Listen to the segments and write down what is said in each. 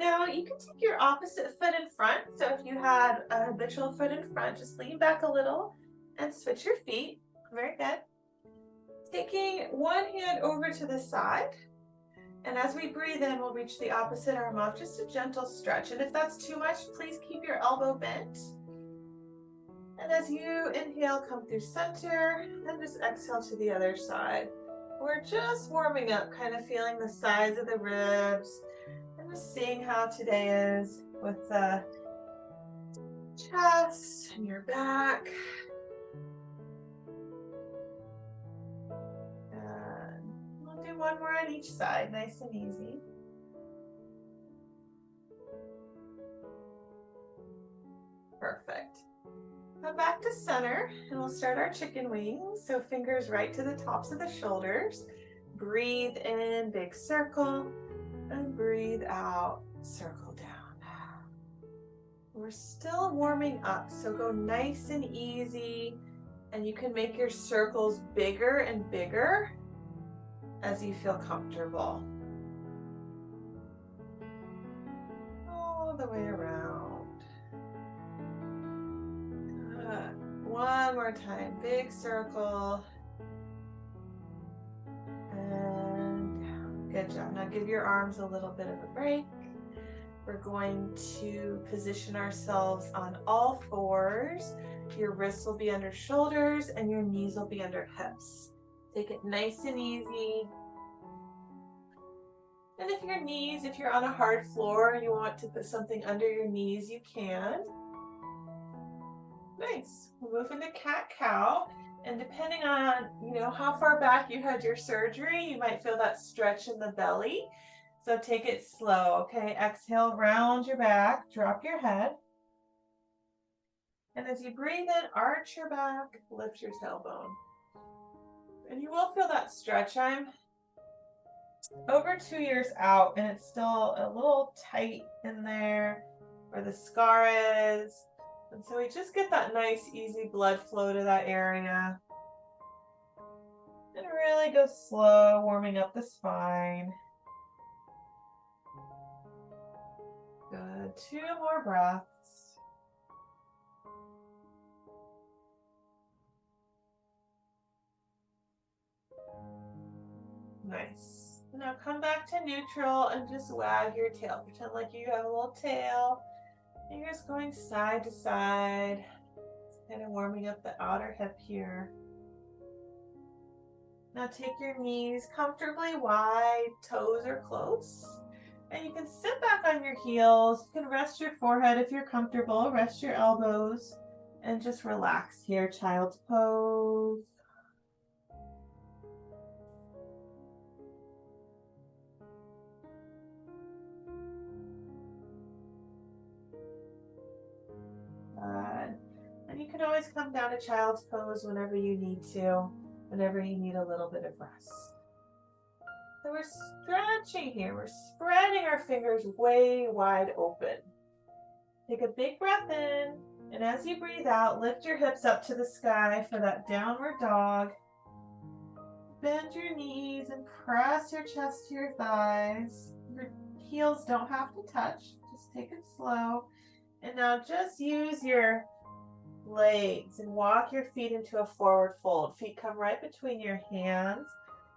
now you can take your opposite foot in front. So if you had a habitual foot in front, just lean back a little and switch your feet. Very good. Taking one hand over to the side. And as we breathe in, we'll reach the opposite arm off, just a gentle stretch. And if that's too much, please keep your elbow bent. And as you inhale, come through center, and just exhale to the other side. We're just warming up, kind of feeling the size of the ribs, and just seeing how today is with the chest and your back. And we'll do one more on each side, nice and easy. Perfect. Come back to center, and we'll start our chicken wings. So fingers right to the tops of the shoulders. Breathe in, big circle, and breathe out, circle down. We're still warming up, so go nice and easy, and you can make your circles bigger and bigger as you feel comfortable. All the way around. Good. One more time, big circle. And down. Good job. Now give your arms a little bit of a break. We're going to position ourselves on all fours. Your wrists will be under shoulders and your knees will be under hips. Take it nice and easy. And if you're on a hard floor and you want to put something under your knees, you can. Nice. We'll move into cat-cow. And depending on, how far back you had your surgery, you might feel that stretch in the belly. So take it slow, okay? Exhale, round your back, drop your head. And as you breathe in, arch your back, lift your tailbone. And you will feel that stretch. I'm over 2 years out, and it's still a little tight in there where the scar is. And so we just get that nice, easy blood flow to that area. And really go slow, warming up the spine. Good. 2 more breaths. Nice. Now come back to neutral and just wag your tail. Pretend like you have a little tail. Fingers going side to side. It's kind of warming up the outer hip here. Now take your knees comfortably wide, toes are close. And you can sit back on your heels. You can rest your forehead if you're comfortable. Rest your elbows and just relax here. Child's pose. Good. And you can always come down to child's pose whenever you need to, whenever you need a little bit of rest. So we're stretching here. We're spreading our fingers way wide open. Take a big breath in, and as you breathe out, lift your hips up to the sky for that downward dog. Bend your knees and press your chest to your thighs. Your heels don't have to touch. Just take it slow. And now just use your legs and walk your feet into a forward fold. Feet come right between your hands.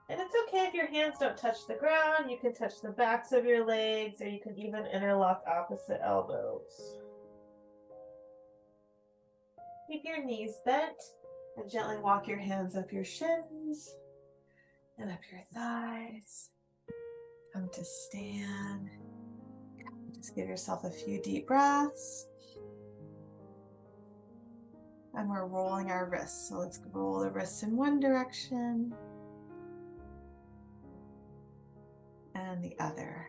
And it's okay if your hands don't touch the ground. You can touch the backs of your legs, or you can even interlock opposite elbows. Keep your knees bent and gently walk your hands up your shins and up your thighs. Come to stand. Just give yourself a few deep breaths. And we're rolling our wrists. So let's roll the wrists in one direction and the other.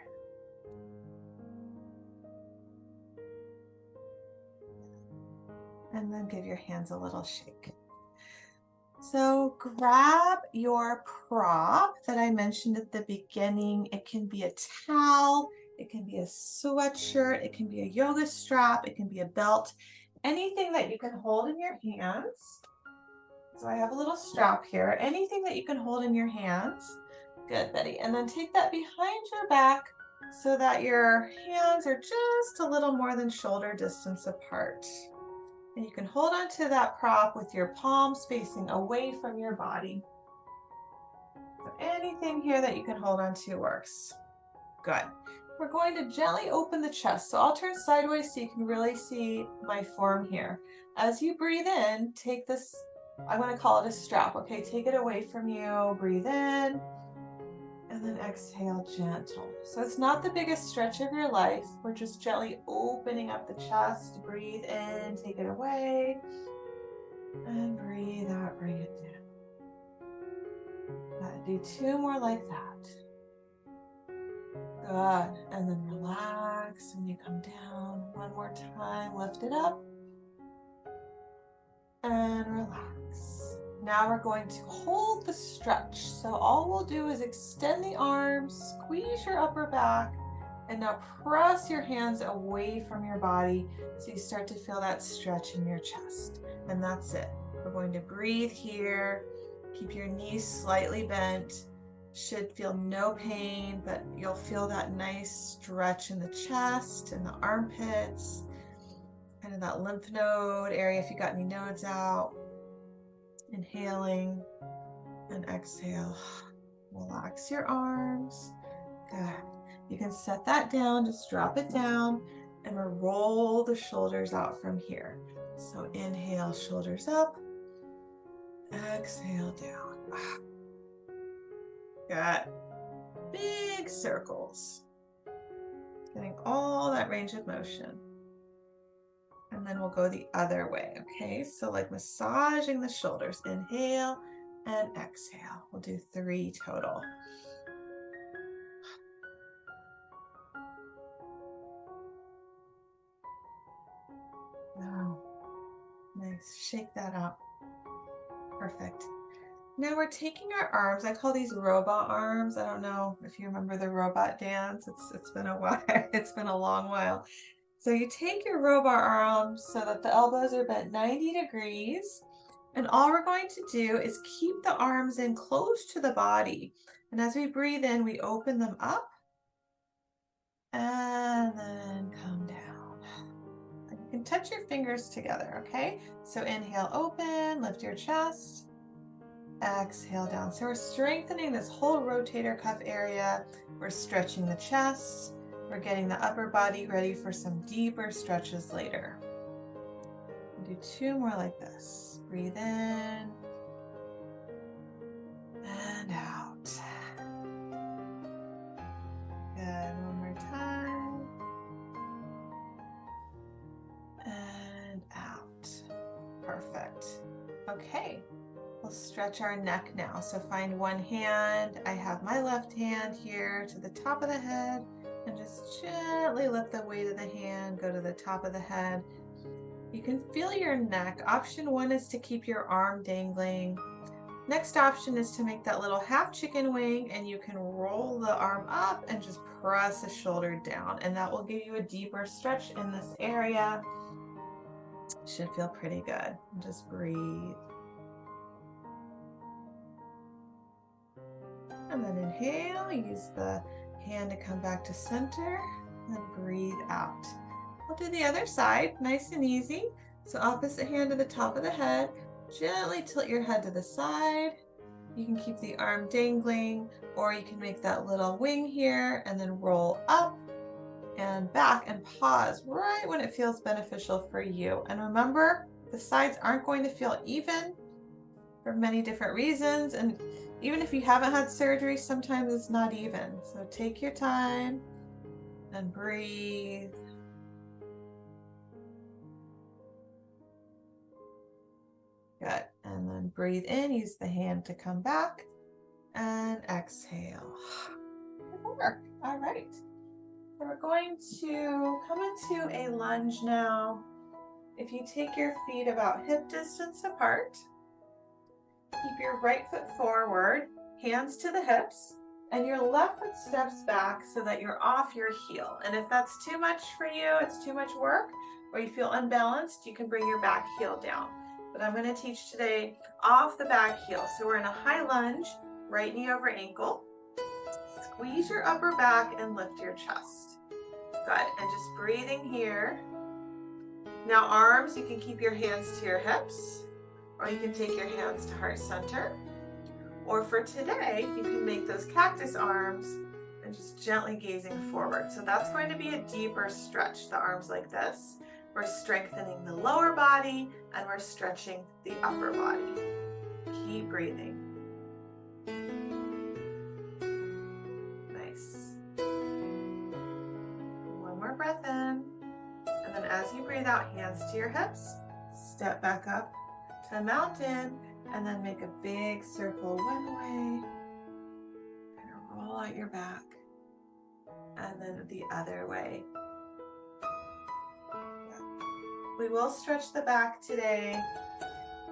And then give your hands a little shake. So grab your prop that I mentioned at the beginning. It can be a towel, it can be a sweatshirt, it can be a yoga strap, it can be a belt, anything that you can hold in your hands. So I have a little strap here. Anything that you can hold in your hands. Good, Betty. And then take that behind your back, so that your hands are just a little more than shoulder distance apart. And you can hold onto that prop with your palms facing away from your body. So anything here that you can hold onto works. Good. We're going to gently open the chest. So I'll turn sideways so you can really see my form here. As you breathe in, take this, I'm going to call it a strap. Okay, take it away from you. Breathe in. And then exhale, gentle. So it's not the biggest stretch of your life. We're just gently opening up the chest. Breathe in, take it away. And breathe out, bring it down. Do 2 more like that. Good. And then relax when you come down. 1 more time. Lift it up. And relax. Now we're going to hold the stretch. So all we'll do is extend the arms, squeeze your upper back, and now press your hands away from your body so you start to feel that stretch in your chest. And that's it. We're going to breathe here. Keep your knees slightly bent. Should feel no pain, but you'll feel that nice stretch in the chest and the armpits, kind of that lymph node area if you got any nodes out. Inhaling and exhale. Relax your arms. Good. You can set that down, just drop it down, and we'll roll the shoulders out from here. So inhale, shoulders up. Exhale down. Good. Big circles. Getting all that range of motion. And then we'll go the other way, okay? So like massaging the shoulders. Inhale and exhale. We'll do 3 total. Wow. Nice. Shake that out. Perfect. Now we're taking our arms. I call these robot arms. I don't know if you remember the robot dance. It's been a while. It's been a long while. So you take your robot arms so that the elbows are bent 90 degrees. And all we're going to do is keep the arms in close to the body. And as we breathe in, we open them up and then come down. And you can touch your fingers together, okay? So inhale, open, lift your chest. Exhale down. So we're strengthening this whole rotator cuff area. We're stretching the chest. We're getting the upper body ready for some deeper stretches later. We'll do 2 more like this. Breathe in and out. Good. 1 more time. And out. Perfect. Okay. We'll stretch our neck now. So find one hand. I have my left hand here to the top of the head, and just gently let the weight of the hand go to the top of the head. You can feel your neck. Option 1 is to keep your arm dangling. Next option is to make that little half chicken wing, and you can roll the arm up and just press the shoulder down, and that will give you a deeper stretch in this area. Should feel pretty good. Just breathe. And then inhale, use the hand to come back to center, and breathe out. We'll do the other side, nice and easy. So opposite hand to the top of the head, gently tilt your head to the side. You can keep the arm dangling, or you can make that little wing here and then roll up and back and pause right when it feels beneficial for you. And remember, the sides aren't going to feel even for many different reasons. And even if you haven't had surgery, sometimes it's not even. So take your time and breathe. Good. And then breathe in, use the hand to come back, and exhale. Good work. All right. So we're going to come into a lunge now. If you take your feet about hip distance apart, keep your right foot forward, hands to the hips, and your left foot steps back so that you're off your heel. And if that's too much for you, it's too much work, or you feel unbalanced, you can bring your back heel down. But I'm going to teach today off the back heel. So we're in a high lunge, right knee over ankle. squeeze your upper back and lift your chest. Good, and just breathing here. Now arms, you can keep your hands to your hips, or you can take your hands to heart center. Or for today, you can make those cactus arms and just gently gazing forward. So that's going to be a deeper stretch, the arms like this. We're strengthening the lower body and we're stretching the upper body. Keep breathing. Nice. One more breath in. And then as you breathe out, hands to your hips, step back up to a mountain, and then make a big circle one way. Kind of roll out your back. And then the other way. We will stretch the back today.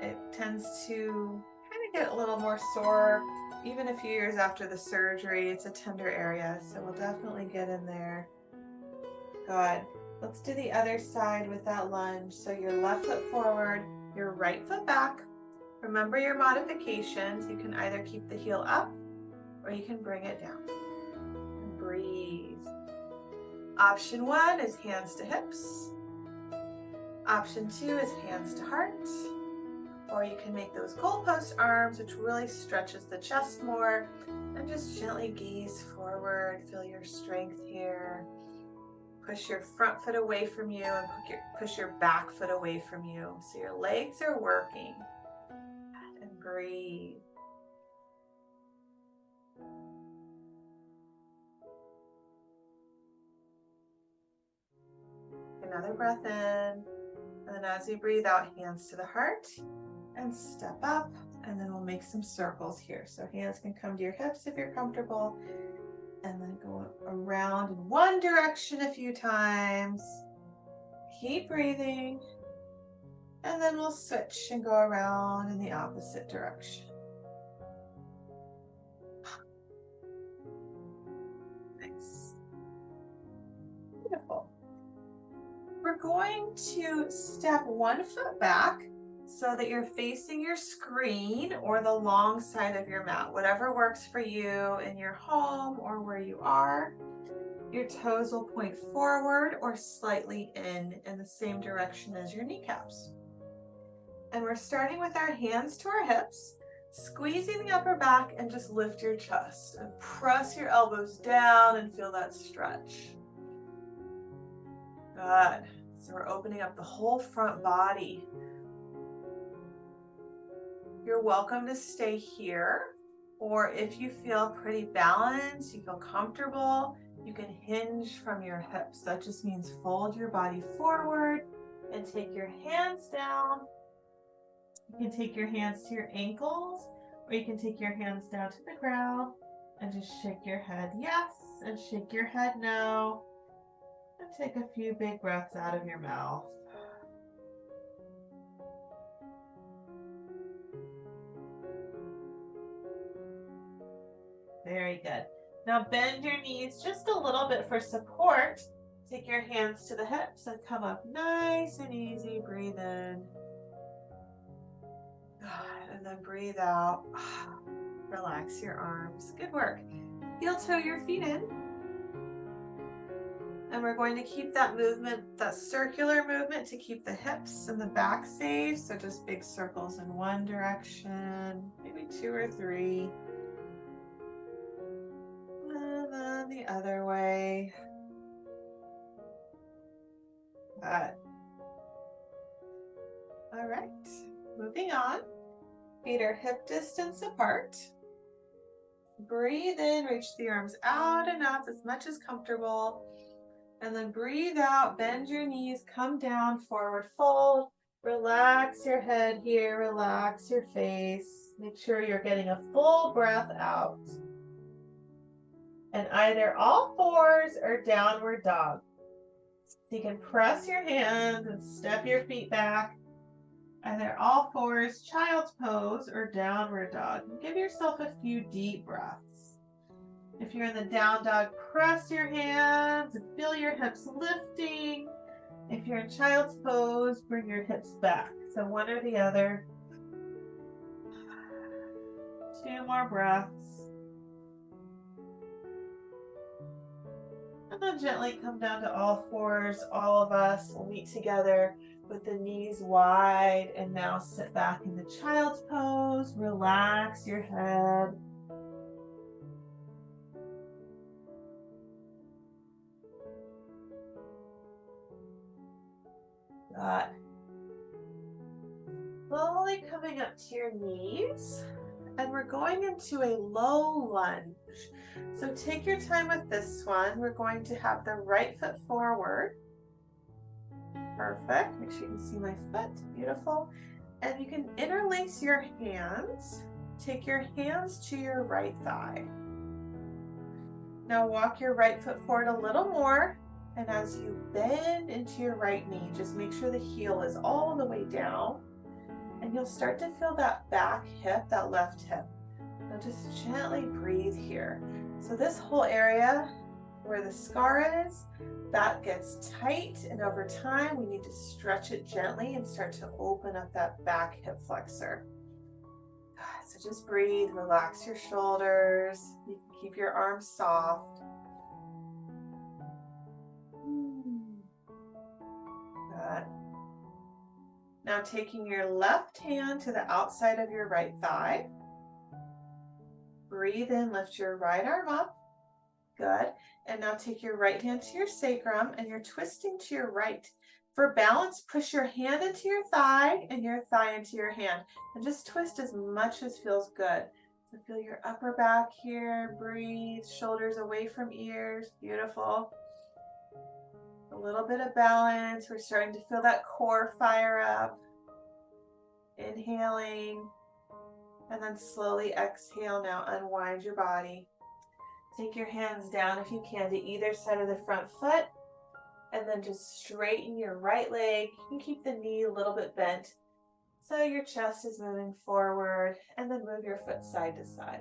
It tends to kind of get a little more sore, even a few years after the surgery. It's a tender area, so we'll definitely get in there. Good. Let's do the other side with that lunge. So your left foot forward, your right foot back. Remember your modifications. You can either keep the heel up or you can bring it down. And breathe. Option 1 is hands to hips. Option 2 is hands to heart. Or you can make those goalpost arms, which really stretches the chest more, and just gently gaze forward. Feel your strength here. Push your front foot away from you and push your back foot away from you. So your legs are working. And breathe. Another breath in. And then as you breathe out, hands to the heart and step up. And then we'll make some circles here. So hands can come to your hips if you're comfortable. And then go around in one direction a few times. Keep breathing. And then we'll switch and go around in the opposite direction. Nice. Beautiful. We're going to step one foot back so that you're facing your screen or the long side of your mat, whatever works for you in your home or where you are. Your toes will point forward or slightly in the same direction as your kneecaps. And we're starting with our hands to our hips, squeezing the upper back, and just lift your chest and press your elbows down and feel that stretch. Good. So we're opening up the whole front body. You're welcome to stay here, or if you feel pretty balanced, you feel comfortable, you can hinge from your hips. That just means fold your body forward and take your hands down. You can take your hands to your ankles, or you can take your hands down to the ground and just shake your head yes and shake your head no. And take a few big breaths out of your mouth. Very good. Now bend your knees just a little bit for support. Take your hands to the hips and come up nice and easy. Breathe in. And then breathe out. Relax your arms. Good work. Heel toe your feet in. And we're going to keep that movement, that circular movement, to keep the hips and the back safe. So just big circles in one direction, maybe 2 or 3. And then the other way. Good. All right, moving on. Feet are hip distance apart. Breathe in, reach the arms out and up as much as comfortable. And then breathe out, bend your knees, come down, forward fold. Relax your head here, relax your face. Make sure you're getting a full breath out. And either all fours or downward dog. So you can press your hands and step your feet back. Either all fours, child's pose, or downward dog. Give yourself a few deep breaths. If you're in the down dog, press your hands and feel your hips lifting. If you're in child's pose, bring your hips back. So one or the other. 2 more breaths. And then gently come down to all fours. All of us will meet together with the knees wide. And now sit back in the child's pose. Relax your head. Good. Slowly coming up to your knees. And we're going into a low lunge. So take your time with this one. We're going to have the right foot forward. Perfect. Make sure you can see my foot. Beautiful. And you can interlace your hands. Take your hands to your right thigh. Now walk your right foot forward a little more. And as you bend into your right knee, just make sure the heel is all the way down. And you'll start to feel that back hip, that left hip. Now just gently breathe here. So this whole area where the scar is, that gets tight, and over time we need to stretch it gently and start to open up that back hip flexor. So just breathe, relax your shoulders. You can keep your arms soft. Good. Now taking your left hand to the outside of your right thigh. Breathe in, lift your right arm up. Good. And now take your right hand to your sacrum and you're twisting to your right. For balance, push your hand into your thigh and your thigh into your hand. And just twist as much as feels good. So feel your upper back here. Breathe. Shoulders away from ears. Beautiful. A little bit of balance. We're starting to feel that core fire up. Inhaling. And then slowly exhale. Now unwind your body. Take your hands down if you can to either side of the front foot. And then just straighten your right leg. You can keep the knee a little bit bent so your chest is moving forward. And then move your foot side to side.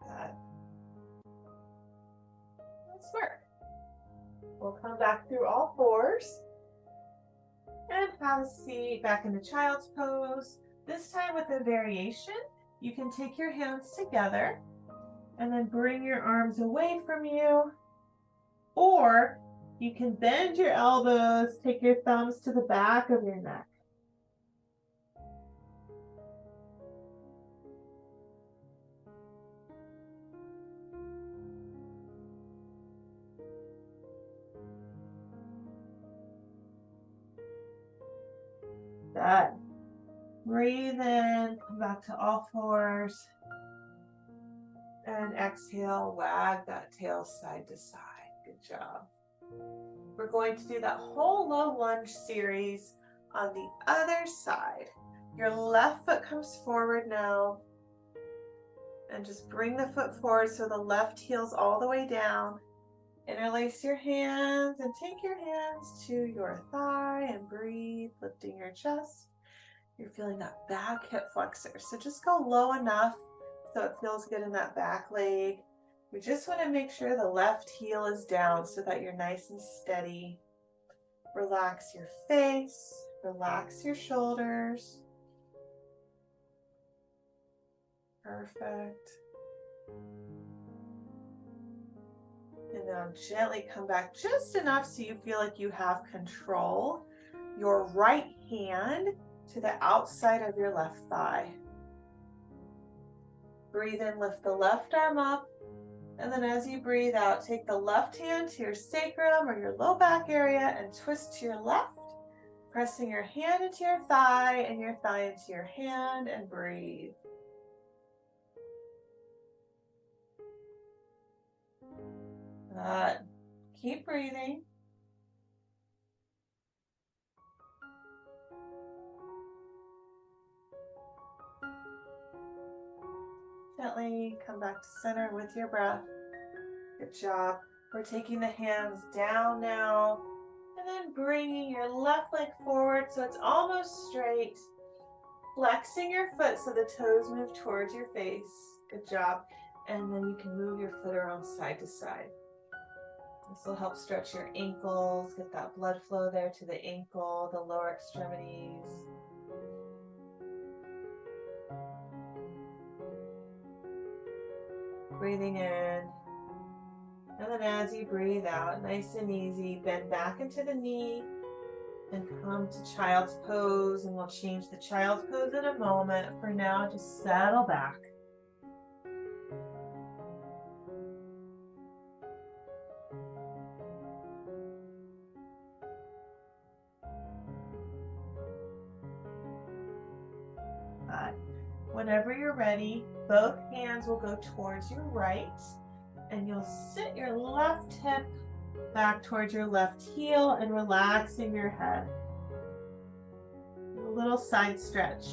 Good. Nice work. We'll come back through all fours. And have a seat back in the child's pose. This time with a variation. You can take your hands together and then bring your arms away from you. Or you can bend your elbows, take your thumbs to the back of your neck. Good. Breathe in, come back to all fours. And exhale, wag that tail side to side. Good job. We're going to do that whole low lunge series on the other side. Your left foot comes forward now. And just bring the foot forward so the left heel's all the way down. Interlace your hands and take your hands to your thigh and breathe, lifting your chest. You're feeling that back hip flexor. So just go low enough so it feels good in that back leg. We just want to make sure the left heel is down so that you're nice and steady. Relax your face, relax your shoulders. Perfect. And now gently come back just enough so you feel like you have control. Your right hand to the outside of your left thigh. Breathe in, lift the left arm up. And then as you breathe out, take the left hand to your sacrum or your low back area and twist to your left, pressing your hand into your thigh and your thigh into your hand, and breathe. Good. Keep breathing. Gently come back to center with your breath. Good job. We're taking the hands down now and then bringing your left leg forward so it's almost straight. Flexing your foot so the toes move towards your face. Good job. And then you can move your foot around side to side. This will help stretch your ankles, get that blood flow there to the ankle, the lower extremities. Breathing in And then as you breathe out, nice and easy, bend back into the knee and come to child's pose. And we'll change the child's pose in a moment. For now, just settle back. Whenever you're ready, both hands will go towards your right, and you'll sit your left hip back towards your left heel and relaxing your head. A little side stretch.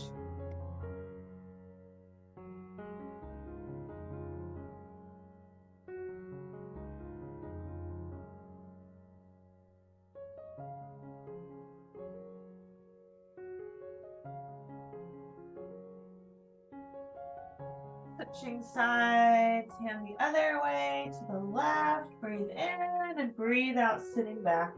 Switching sides, hand the other way to the left. Breathe in and breathe out, sitting back.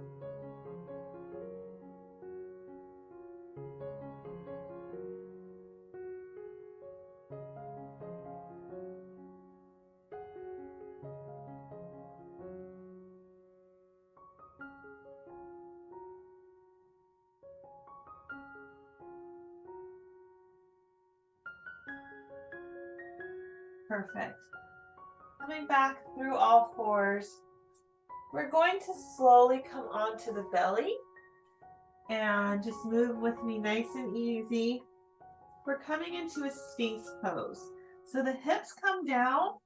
Perfect. Coming back through all fours, we're going to slowly come onto the belly and just move with me nice and easy. We're coming into a Sphinx pose. So the hips come down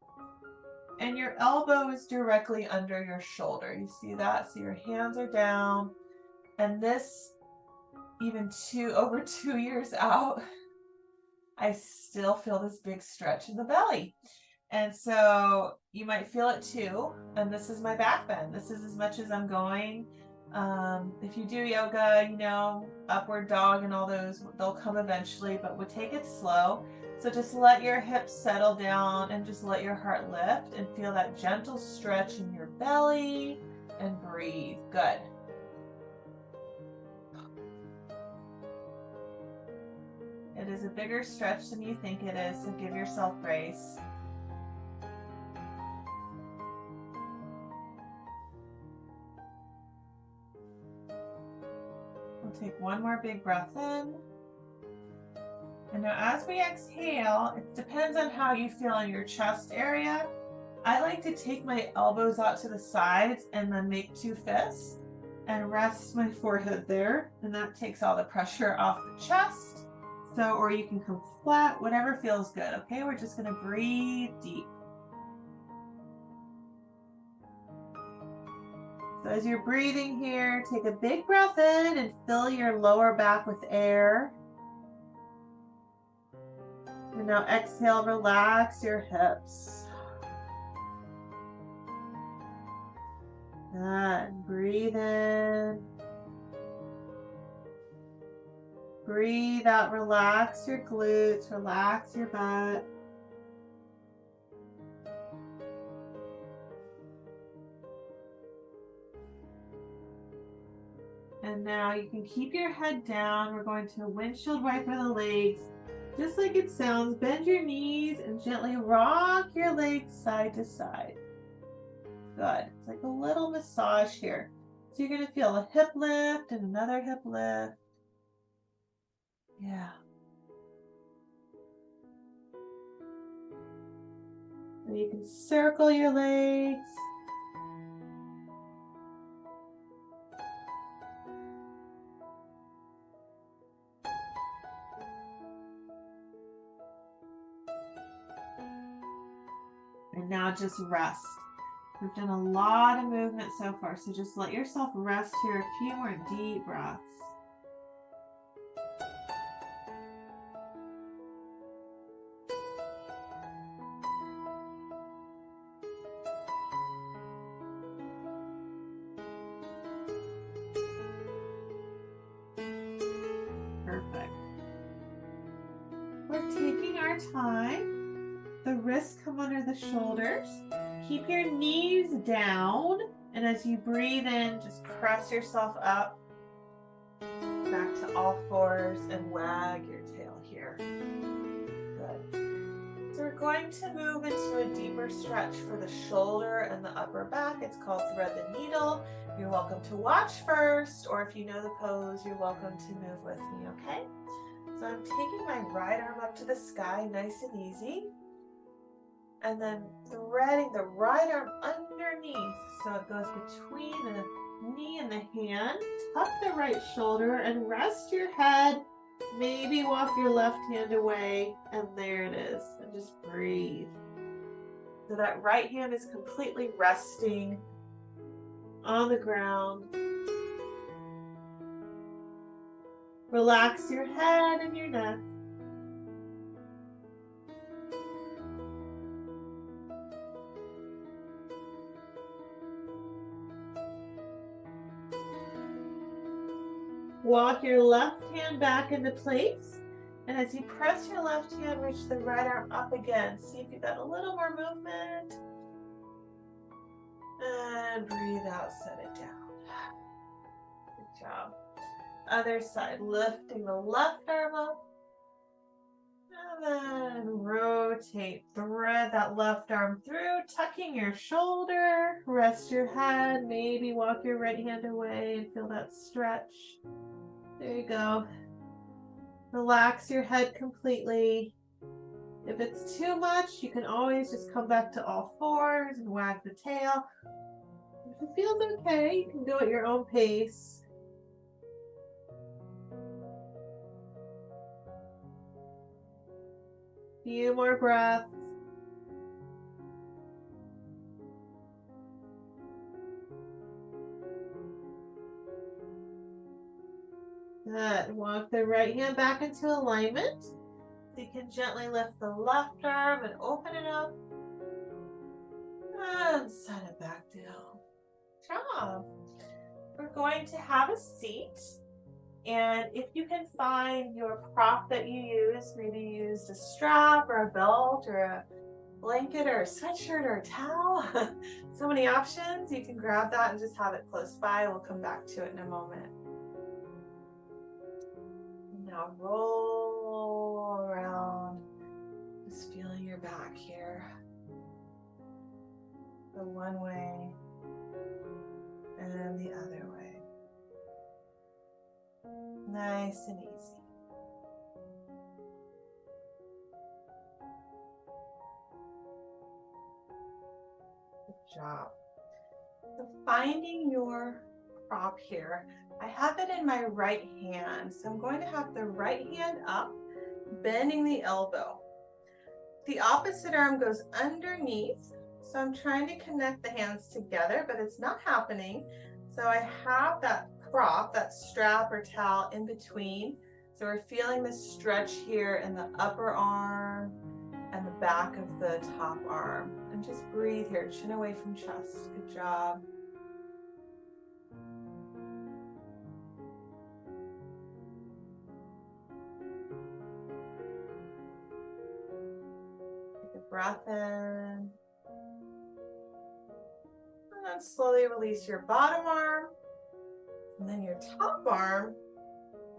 and your elbow is directly under your shoulder. You see that? So your hands are down, and this, even over 2 years out, I still feel this big stretch in the belly. And so you might feel it too. And this is my back bend. This is as much as I'm going. If you do yoga, you know, upward dog and all those, they'll come eventually, but we'll take it slow. So just let your hips settle down and just let your heart lift and feel that gentle stretch in your belly and breathe. Good. It is a bigger stretch than you think it is, so give yourself grace. We'll take one more big breath in. And now as we exhale, it depends on how you feel in your chest area. I like to take my elbows out to the sides and then make 2 fists and rest my forehead there. And that takes all the pressure off the chest. So, or you can come flat, whatever feels good. Okay, we're just gonna breathe deep. So as you're breathing here, take a big breath in and fill your lower back with air. And now exhale, relax your hips. And breathe in. Breathe out, relax your glutes, relax your butt. And now you can keep your head down. We're going to windshield wiper the legs. Just like it sounds, bend your knees and gently rock your legs side to side. Good. It's like a little massage here. So you're going to feel a hip lift and another hip lift. Yeah. And you can circle your legs. And now just rest. We've done a lot of movement so far, so just let yourself rest here. A few more deep breaths. Perfect. We're taking our time. The wrists come under the shoulders. Keep your knees down, and as you breathe in, just press yourself up back to all fours and wag your tail here. Good. So we're going to move into a deeper super stretch for the shoulder and the upper back. It's called thread the needle. You're welcome to watch first, or if you know the pose, you're welcome to move with me, okay? So I'm taking my right arm up to the sky, nice and easy, and then threading the right arm underneath so it goes between the knee and the hand. Tuck the right shoulder and rest your head. Maybe walk your left hand away, and there it is. And just breathe. So that right hand is completely resting on the ground. Relax your head and your neck. Walk your left hand back into place. And as you press your left hand, reach the right arm up again. See if you've got a little more movement. And breathe out, set it down. Good job. Other side, lifting the left arm up. And then rotate, thread that left arm through, tucking your shoulder, rest your head, maybe walk your right hand away and feel that stretch. There you go. Relax your head completely. If it's too much, you can always just come back to all fours and wag the tail. If it feels okay, you can go at your own pace. Few more breaths. Good. Walk the right hand back into alignment. So you can gently lift the left arm and open it up. And set it back down. Good job. We're going to have a seat. And if you can find your prop that you use, maybe you used a strap or a belt or a blanket or a sweatshirt or a towel, so many options, you can grab that and just have it close by. We'll come back to it in a moment. Now roll around, just feeling your back here. The one way and the other way. Nice and easy. Good job. So finding your prop here, I have it in my right hand. So I'm going to have the right hand up, bending the elbow. The opposite arm goes underneath. So I'm trying to connect the hands together, but it's not happening. So I have that prop, that strap or towel in between. So we're feeling this stretch here in the upper arm and the back of the top arm. And just breathe here, chin away from chest. Good job. Take a breath in. And then slowly release your bottom arm. And then your top arm,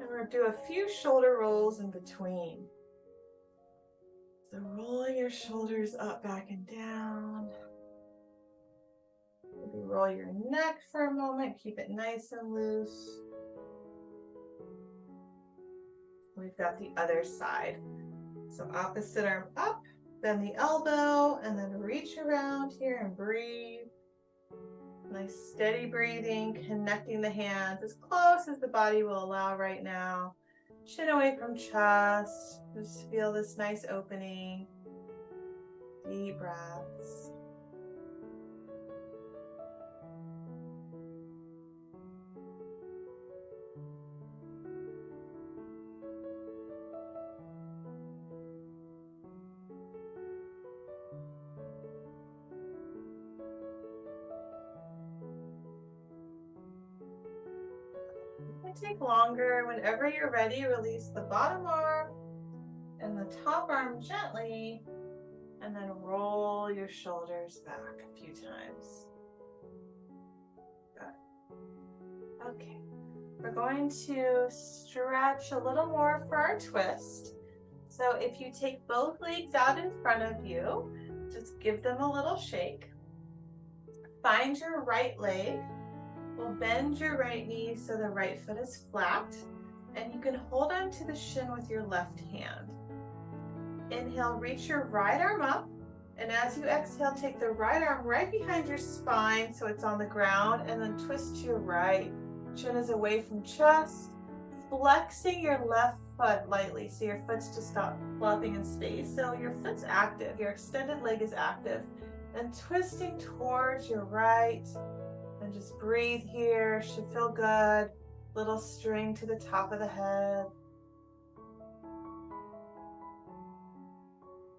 and we're going to do a few shoulder rolls in between. So rolling your shoulders up, back, and down. Maybe roll your neck for a moment, keep it nice and loose. We've got the other side. So opposite arm up, bend the elbow, and then reach around here and breathe. Nice steady breathing, connecting the hands as close as the body will allow right now. Chin away from chest. Just feel this nice opening. Deep breaths. Take longer. Whenever you're ready, release the bottom arm and the top arm gently, and then roll your shoulders back a few times. Good. Okay, we're going to stretch a little more for our twist. So if you take both legs out in front of you, Just give them a little shake. Find your right leg. We'll bend your right knee so the right foot is flat, and you can hold on to the shin with your left hand. Inhale, reach your right arm up, and as you exhale, take the right arm right behind your spine so it's on the ground, and then twist to your right. Chin is away from chest, flexing your left foot lightly so your foot's just stop flopping in space. So your foot's active, your extended leg is active, and twisting towards your right. And just breathe here, should feel good. Little string to the top of the head.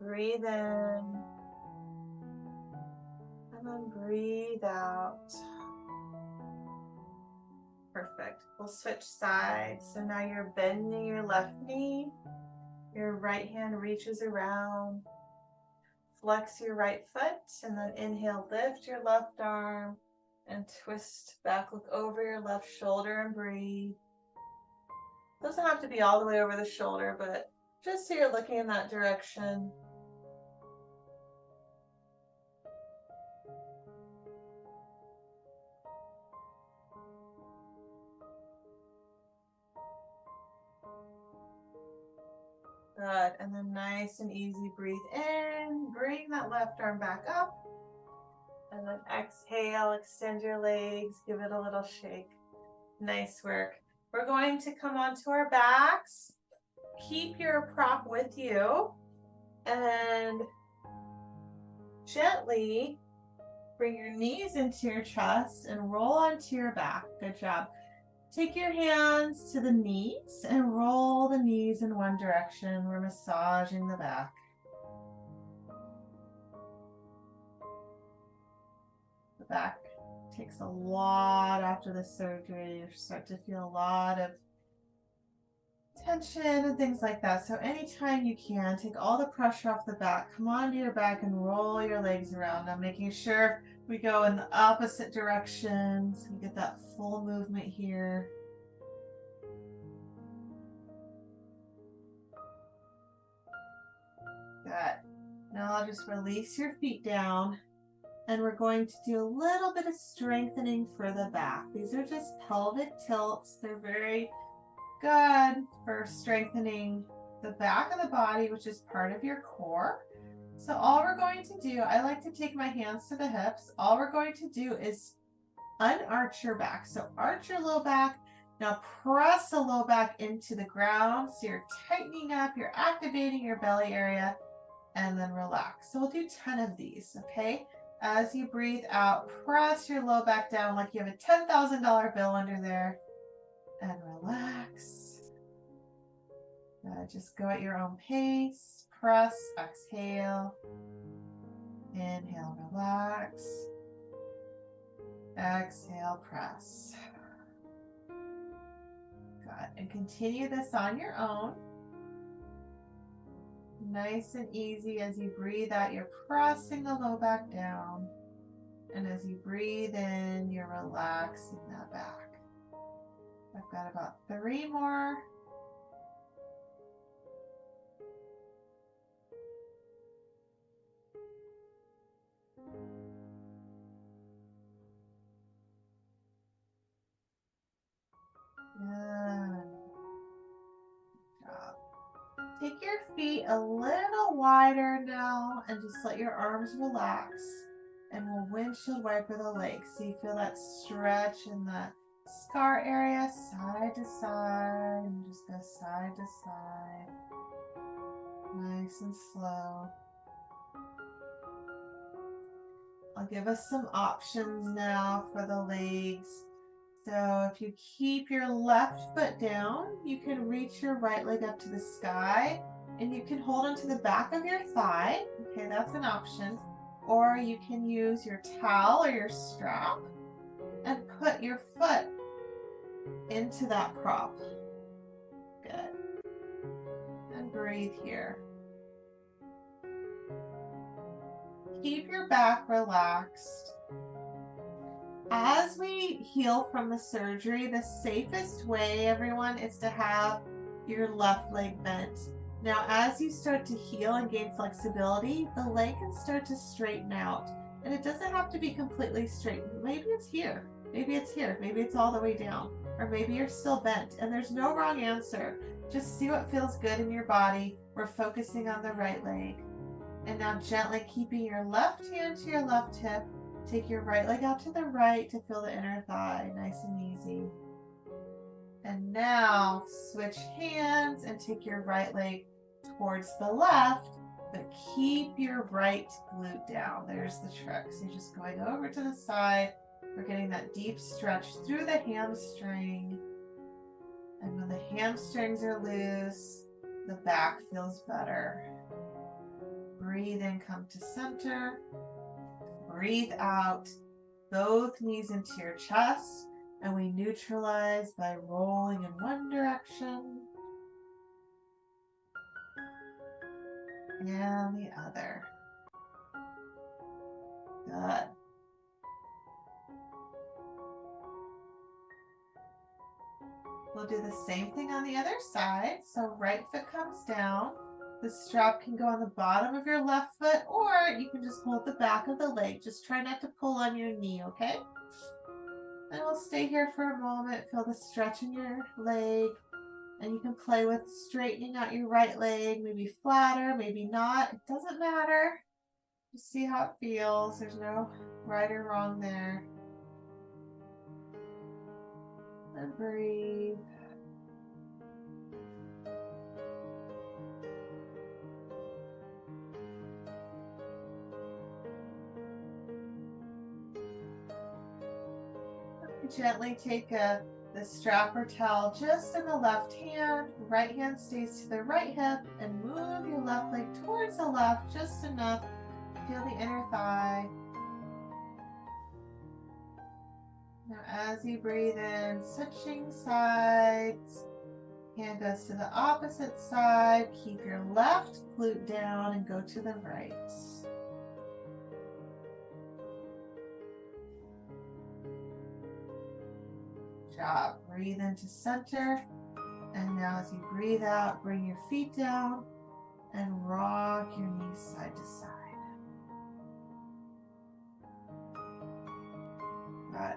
Breathe in. And then breathe out. Perfect. We'll switch sides. So now you're bending your left knee. Your right hand reaches around. Flex your right foot. And then inhale, lift your left arm. And twist back, look over your left shoulder and breathe. Doesn't have to be all the way over the shoulder, but just so you're looking in that direction. Good, and then nice and easy, breathe in, bring that left arm back up. And then exhale, extend your legs, give it a little shake. Nice work. We're going to come onto our backs. Keep your prop with you and gently bring your knees into your chest and roll onto your back. Good job. Take your hands to the knees and roll the knees in one direction. We're massaging the back. The back takes a lot after the surgery. You start to feel a lot of tension and things like that. So anytime you can, take all the pressure off the back, come onto your back and roll your legs around. Now making sure we go in the opposite directions. We get that full movement here. Good. Now I'll just release your feet down. And we're going to do a little bit of strengthening for the back. These are just pelvic tilts. They're very good for strengthening the back of the body, which is part of your core. So all we're going to do, I like to take my hands to the hips. All we're going to do is unarch your back. So arch your low back. Now press the low back into the ground. So you're tightening up, you're activating your belly area, and then relax. So we'll do 10 of these, okay? As you breathe out, press your low back down like you have a $10,000 bill under there and relax. Just go at your own pace. Press, exhale, inhale, relax, exhale, press. Good, and continue this on your own. Nice and easy. As you breathe out, you're pressing the low back down. And as you breathe in, you're relaxing that back. I've got about 3 more. Good job. Take your feet a little wider now and just let your arms relax. And we'll windshield wiper the legs. So you feel that stretch in the scar area, side to side, and just go side to side. Nice and slow. I'll give us some options now for the legs. So if you keep your left foot down, you can reach your right leg up to the sky and you can hold onto the back of your thigh. Okay, that's an option. Or you can use your towel or your strap and put your foot into that prop. Good. And breathe here. Keep your back relaxed. As we heal from the surgery, the safest way, everyone, is to have your left leg bent. Now, as you start to heal and gain flexibility, the leg can start to straighten out. And it doesn't have to be completely straight. Maybe it's here. Maybe it's here. Maybe it's all the way down. Or maybe you're still bent. And there's no wrong answer. Just see what feels good in your body. We're focusing on the right leg. And now gently keeping your left hand to your left hip. Take your right leg out to the right to feel the inner thigh. Nice and easy. And now switch hands and take your right leg towards the left, but keep your right glute down. There's the trick. So you're just going over to the side. We're getting that deep stretch through the hamstring. And when the hamstrings are loose, the back feels better. Breathe in, come to center. Breathe out, both knees into your chest. And we neutralize by rolling in one direction and the other. Good. We'll do the same thing on the other side. So right foot comes down. The strap can go on the bottom of your left foot, or you can just hold the back of the leg. Just try not to pull on your knee, okay? And we'll stay here for a moment. Feel the stretch in your leg. And you can play with straightening out your right leg, maybe flatter, maybe not. It doesn't matter. Just see how it feels. There's no right or wrong there. And breathe. Gently take the strap or towel just in the left hand. Right hand stays to the right hip and move your left leg towards the left just enough. Feel the inner thigh. Now as you breathe in, switching sides. Hand goes to the opposite side. Keep your left glute down and go to the right. Job. Breathe into center. And now as you breathe out, bring your feet down and rock your knees side to side. Good.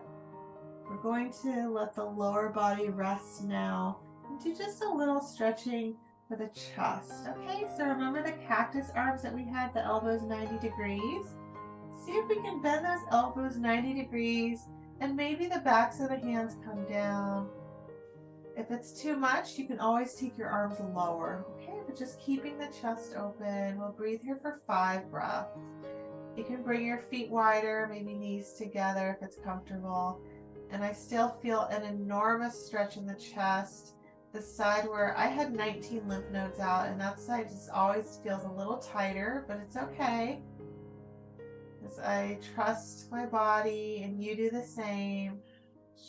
We're going to let the lower body rest now and do just a little stretching for the chest. Okay, so remember the cactus arms that we had, the elbows 90 degrees? See if we can bend those elbows 90 degrees. And maybe the backs of the hands come down. If it's too much, you can always take your arms lower. Okay, but just keeping the chest open. We'll breathe here for 5 breaths. You can bring your feet wider, maybe knees together if it's comfortable. And I still feel an enormous stretch in the chest. The side where I had 19 lymph nodes out, and that side just always feels a little tighter, but it's okay. As I trust my body and you do the same.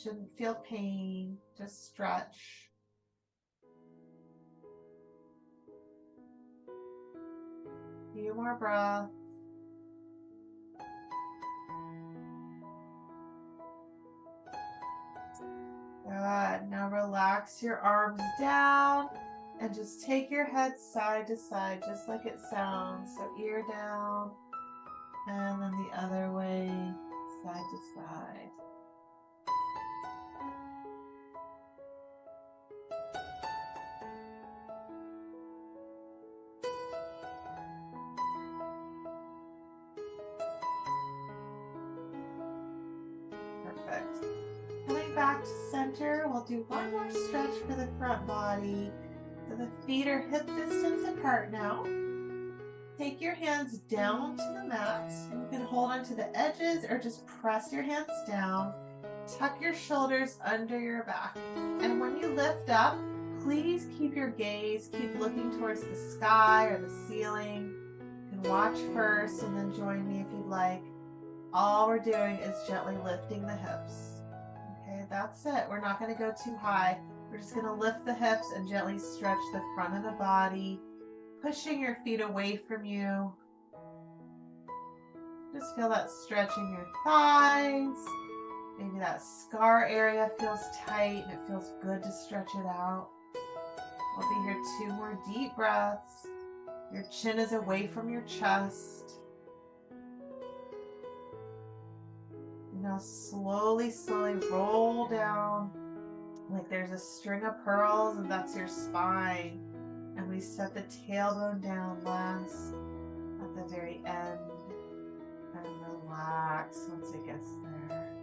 Shouldn't feel pain, just stretch. A few more breaths. Good. Now relax your arms down and just take your head side to side, just like it sounds. So ear down. And then the other way, side to side. Perfect. Coming back to center, we'll do one more stretch for the front body. So the feet are hip distance apart now. Take your hands down to the mat. You can hold onto the edges or just press your hands down. Tuck your shoulders under your back. And when you lift up, please keep your gaze, keep looking towards the sky or the ceiling. You can watch first and then join me if you'd like. All we're doing is gently lifting the hips. Okay, that's it. We're not going to go too high. We're just going to lift the hips and gently stretch the front of the body. Pushing your feet away from you. Just feel that stretch in your thighs. Maybe that scar area feels tight and it feels good to stretch it out. We'll be here 2 more deep breaths. Your chin is away from your chest. Now slowly, slowly roll down like there's a string of pearls, and that's your spine. And we set the tailbone down last at the very end. And relax once it gets there.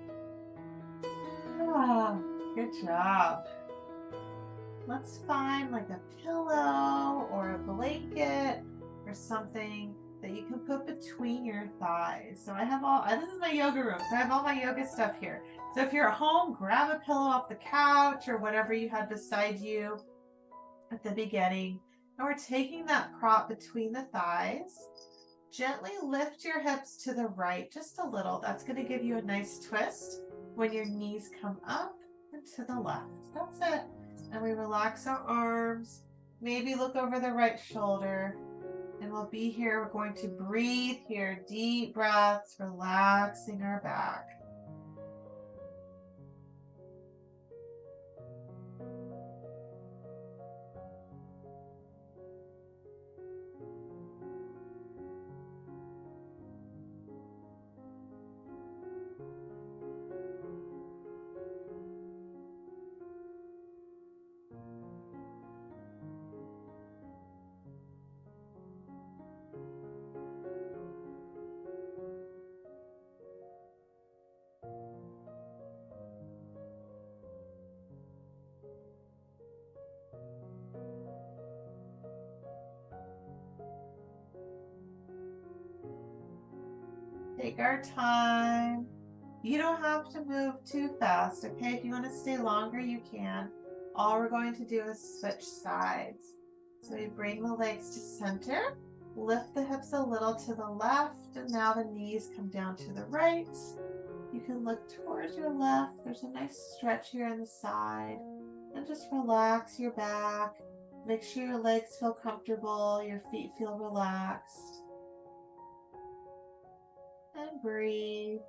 Ah, good job. Let's find like a pillow or a blanket or something that you can put between your thighs. So I have this is my yoga room, so I have all my yoga stuff here. So if you're at home, grab a pillow off the couch or whatever you had beside you at the beginning. And we're taking that prop between the thighs. Gently lift your hips to the right just a little. That's going to give you a nice twist when your knees come up and to the left. That's it. And we relax our arms. Maybe look over the right shoulder. And we'll be here. We're going to breathe here. Deep breaths, relaxing our back. Take our time. You don't have to move too fast, okay? If you want to stay longer, you can. All we're going to do is switch sides. So we bring the legs to center, lift the hips a little to the left, and now the knees come down to the right. You can look towards your left. There's a nice stretch here on the side. And just relax your back. Make sure your legs feel comfortable, your feet feel relaxed. And breathe.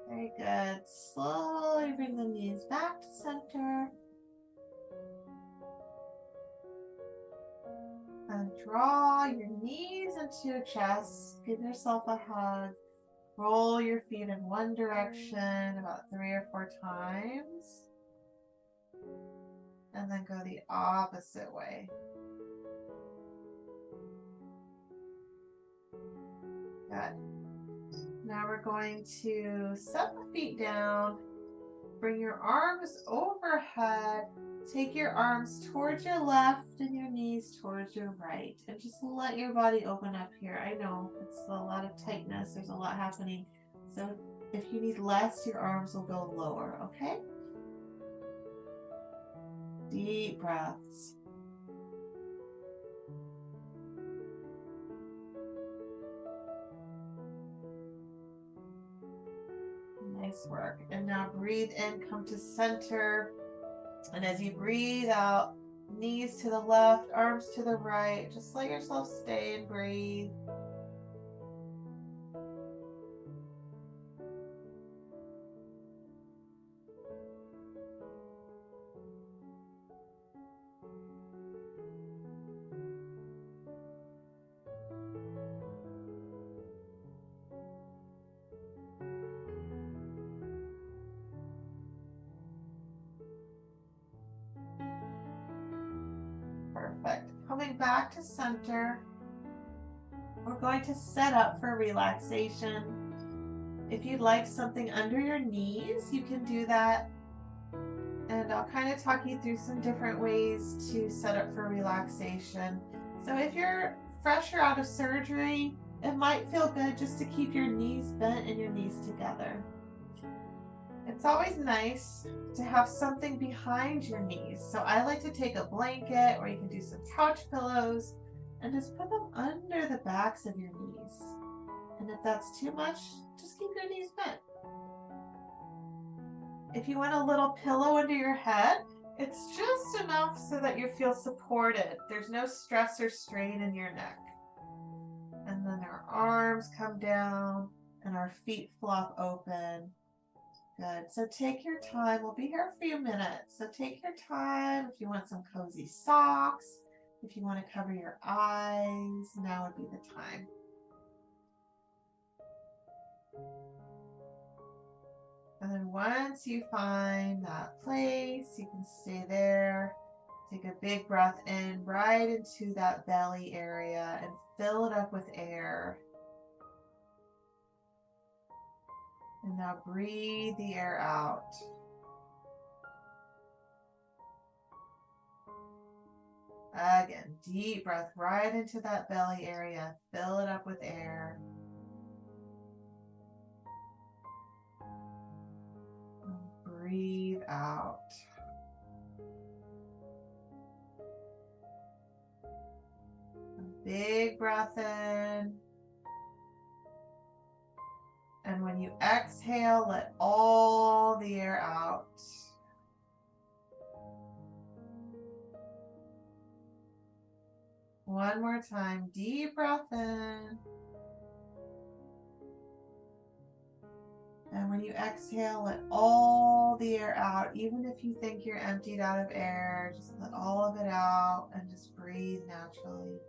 Very good. Slowly bring the knees back to center. And draw your knees into your chest. Give yourself a hug. Roll your feet in one direction about 3 or 4 times. And then go the opposite way. Good. Now we're going to set the feet down. Bring your arms overhead. Take your arms towards your left and your knees towards your right. And just let your body open up here. I know it's a lot of tightness. There's a lot happening. So if you need less, your arms will go lower, okay? Deep breaths. Nice work. And now breathe in, come to center. And as you breathe out, knees to the left, arms to the right. Just let yourself stay and breathe. Perfect. Coming back to center, we're going to set up for relaxation. If you'd like something under your knees, you can do that. And I'll kind of talk you through some different ways to set up for relaxation. So if you're fresh or out of surgery, It might feel good just to keep your knees bent and your knees together. It's always nice to have something behind your knees. So I like to take a blanket, or you can do some couch pillows and just put them under the backs of your knees. And if that's too much, just keep your knees bent. If you want a little pillow under your head, it's just enough so that you feel supported. There's no stress or strain in your neck. And then our arms come down and our feet flop open. Good. So take your time. We'll be here a few minutes. So take your time. If you want some cozy socks, if you want to cover your eyes, now would be the time. And then once you find that place, you can stay there. Take a big breath in right into that belly area and fill it up with air. And now breathe the air out. Again, deep breath right into that belly area. Fill it up with air. And breathe out. A big breath in. And when you exhale, let all the air out. One more time, deep breath in. And when you exhale, let all the air out. Even if you think you're emptied out of air, just let all of it out and just breathe naturally.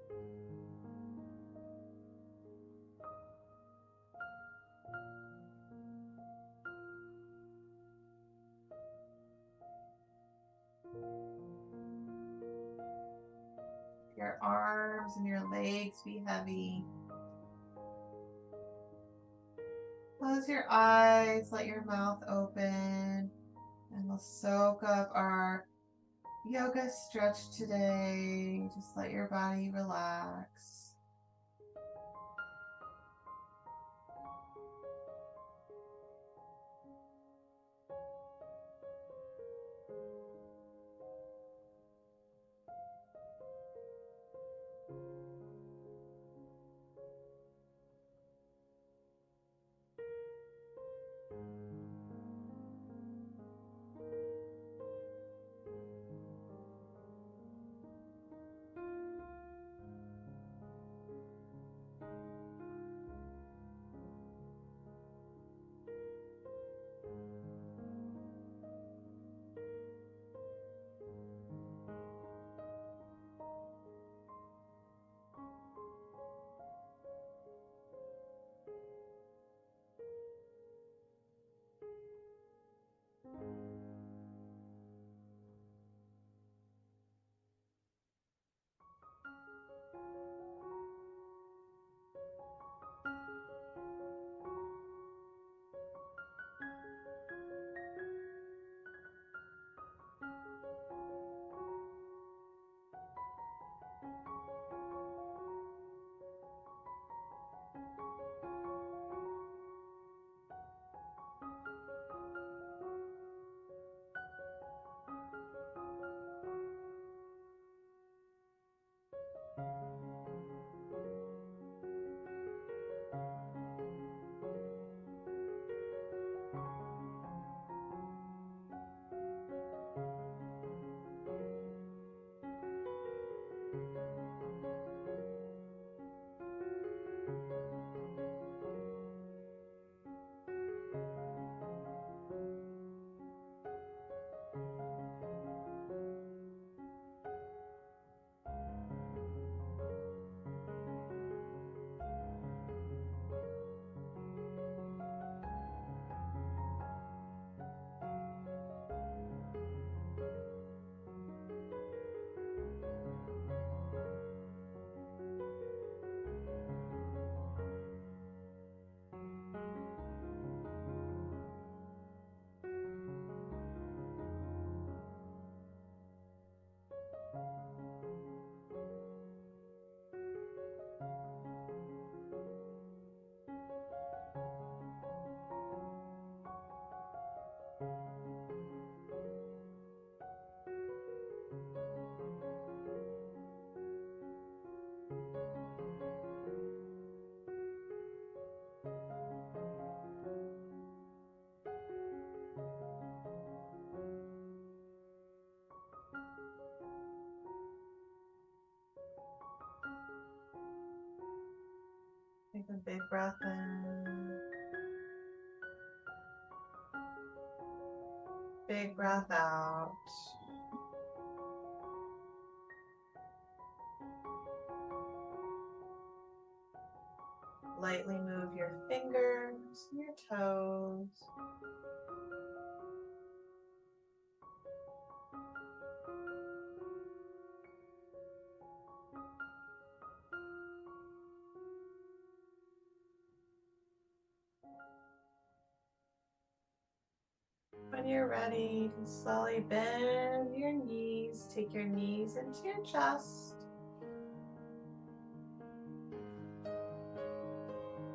Your arms and your legs be heavy. Close your eyes, let your mouth open, and we'll soak up our yoga stretch today. Just let your body relax. A big breath in. Big breath out. Lightly move your fingers, your toes. When you're ready, you can slowly bend your knees. Take your knees into your chest.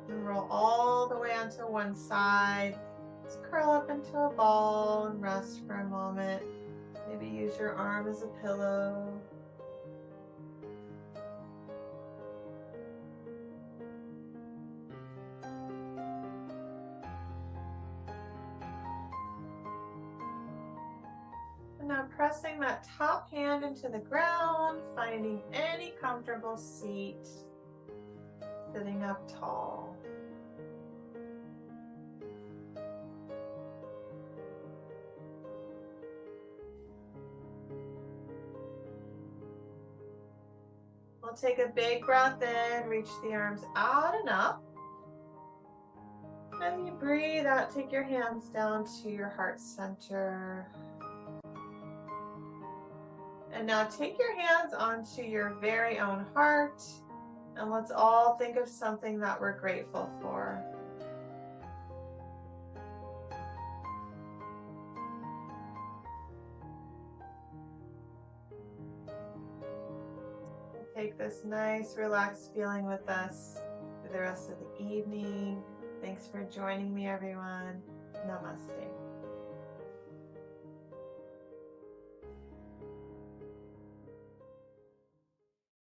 And roll all the way onto one side. Just curl up into a ball and rest for a moment. Maybe use your arm as a pillow. And now pressing that top hand into the ground, finding any comfortable seat, sitting up tall. We'll take a big breath in, reach the arms out and up. As you breathe out, take your hands down to your heart center. And now take your hands onto your very own heart, and let's all think of something that we're grateful for. Take this nice, relaxed feeling with us for the rest of the evening. Thanks for joining me, everyone. Namaste.